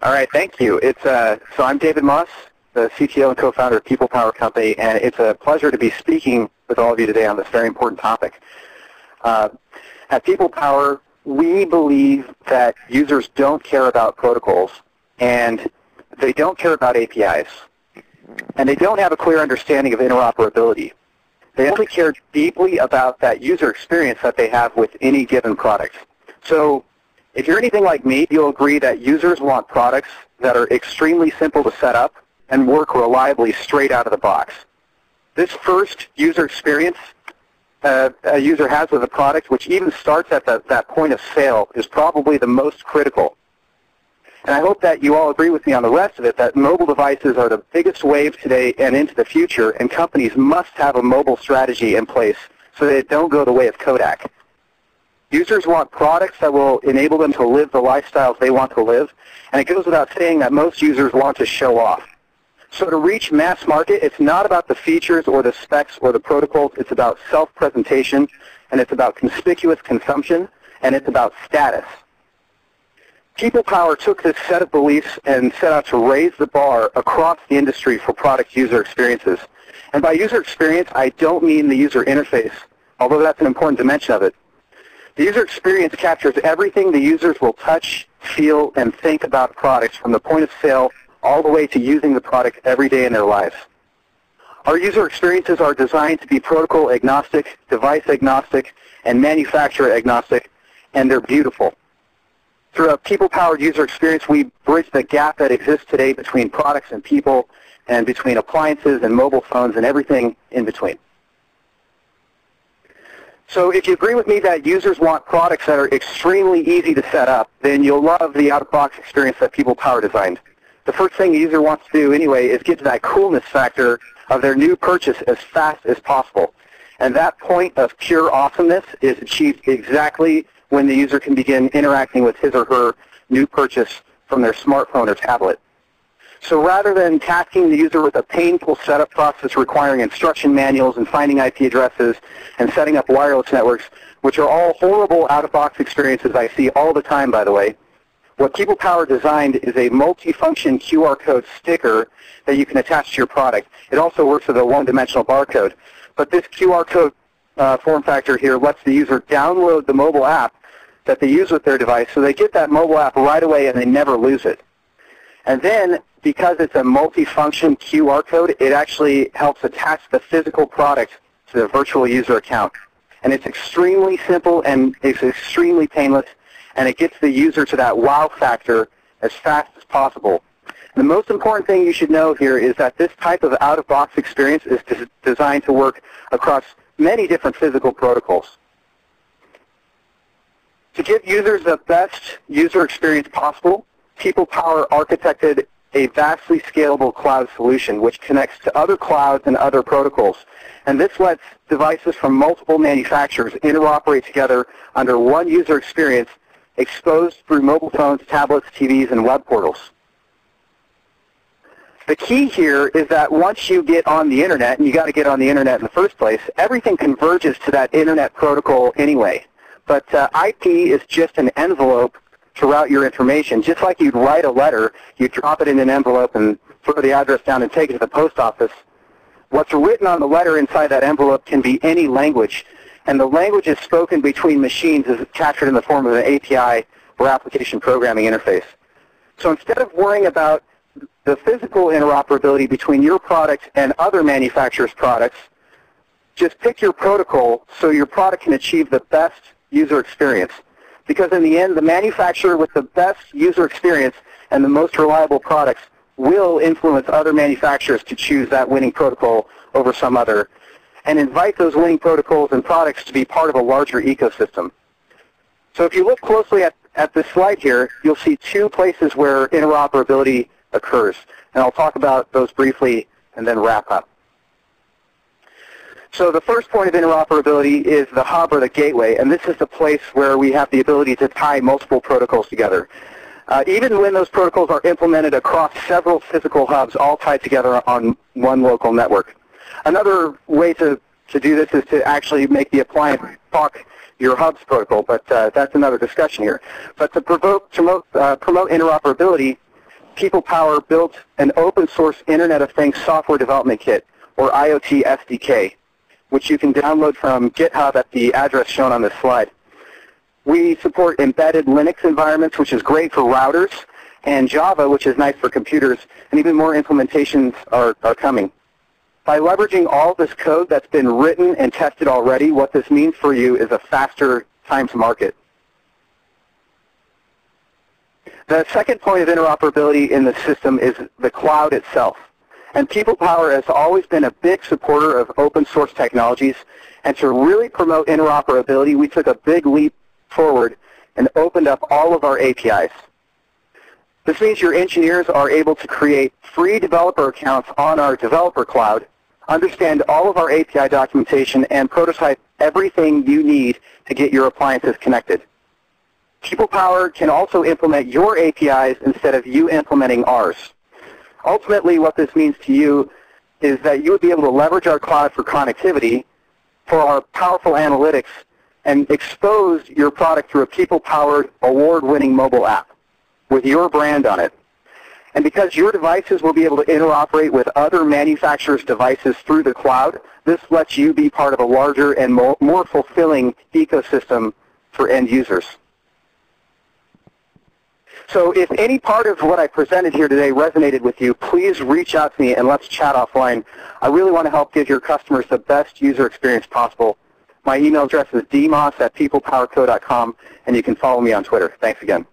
All right, thank you. So I'm David Moss, the CTO and co-founder of People Power Company, and it's a pleasure to be speaking with all of you today on this very important topic. At People Power, we believe that users don't care about protocols, and they don't care about APIs, and they don't have a clear understanding of interoperability. They only care deeply about that user experience that they have with any given product. So if you're anything like me, you'll agree that users want products that are extremely simple to set up and work reliably straight out of the box. This first user experience a user has with a product, which even starts at that point of sale, is probably the most critical. And I hope that you all agree with me on the rest of it, that mobile devices are the biggest wave today and into the future, and companies must have a mobile strategy in place so they don't go the way of Kodak. Users want products that will enable them to live the lifestyles they want to live, and it goes without saying that most users want to show off. So to reach mass market, it's not about the features or the specs or the protocols. It's about self-presentation, and it's about conspicuous consumption, and it's about status. People Power took this set of beliefs and set out to raise the bar across the industry for product user experiences. And by user experience, I don't mean the user interface, although that's an important dimension of it. The user experience captures everything the users will touch, feel, and think about products from the point of sale all the way to using the product every day in their lives. Our user experiences are designed to be protocol agnostic, device agnostic, and manufacturer agnostic, and they're beautiful. Through a people-powered user experience, we bridge the gap that exists today between products and people, and between appliances and mobile phones and everything in between. So if you agree with me that users want products that are extremely easy to set up, then you'll love the out-of-box experience that People Power designed. The first thing the user wants to do anyway is get to that coolness factor of their new purchase as fast as possible. And that point of pure awesomeness is achieved exactly when the user can begin interacting with his or her new purchase from their smartphone or tablet. So rather than tasking the user with a painful setup process requiring instruction manuals and finding IP addresses and setting up wireless networks, which are all horrible out-of-box experiences I see all the time, by the way, what People Power designed is a multi-function QR code sticker that you can attach to your product. It also works with a one-dimensional barcode. But this QR code form factor here lets the user download the mobile app that they use with their device, so they get that mobile app right away and they never lose it. And then, because it's a multi-function QR code, it actually helps attach the physical product to the virtual user account. And it's extremely simple and it's extremely painless, and it gets the user to that wow factor as fast as possible. The most important thing you should know here is that this type of out-of-box experience is designed to work across many different physical protocols. To give users the best user experience possible, People Power architected a vastly scalable cloud solution which connects to other clouds and other protocols. And this lets devices from multiple manufacturers interoperate together under one user experience exposed through mobile phones, tablets, TVs, and web portals. The key here is that once you get on the Internet, and you got to get on the Internet in the first place, everything converges to that Internet protocol anyway. But IP is just an envelope to route your information. Just like you'd write a letter, you drop it in an envelope and throw the address down and take it to the post office. What's written on the letter inside that envelope can be any language, and the language is spoken between machines is captured in the form of an API or application programming interface. So instead of worrying about the physical interoperability between your product and other manufacturers' products, just pick your protocol so your product can achieve the best user experience. Because in the end, the manufacturer with the best user experience and the most reliable products will influence other manufacturers to choose that winning protocol over some other, and invite those winning protocols and products to be part of a larger ecosystem. So if you look closely at this slide here, you'll see two places where interoperability occurs. And I'll talk about those briefly and then wrap up. So the first point of interoperability is the hub or the gateway, and this is the place where we have the ability to tie multiple protocols together. Even when those protocols are implemented across several physical hubs all tied together on one local network. Another way to do this is to actually make the appliance talk your hub's protocol, but that's another discussion here. But to promote interoperability, People Power built an open source Internet of Things software development kit, or IoT SDK, which you can download from GitHub at the address shown on this slide. We support embedded Linux environments, which is great for routers, and Java, which is nice for computers, and even more implementations are coming. By leveraging all this code that's been written and tested already, what this means for you is a faster time to market. The second point of interoperability in the system is the cloud itself. And People Power has always been a big supporter of open source technologies. And to really promote interoperability, we took a big leap forward and opened up all of our APIs. This means your engineers are able to create free developer accounts on our developer cloud, understand all of our API documentation, and prototype everything you need to get your appliances connected. People Power can also implement your APIs instead of you implementing ours. Ultimately, what this means to you is that you would be able to leverage our cloud for connectivity, for our powerful analytics, and expose your product through a people-powered, award-winning mobile app with your brand on it. And because your devices will be able to interoperate with other manufacturers' devices through the cloud, this lets you be part of a larger and more fulfilling ecosystem for end users. So if any part of what I presented here today resonated with you, please reach out to me and let's chat offline. I really want to help give your customers the best user experience possible. My email address is dmoss@peoplepowerco.com, and you can follow me on Twitter. Thanks again.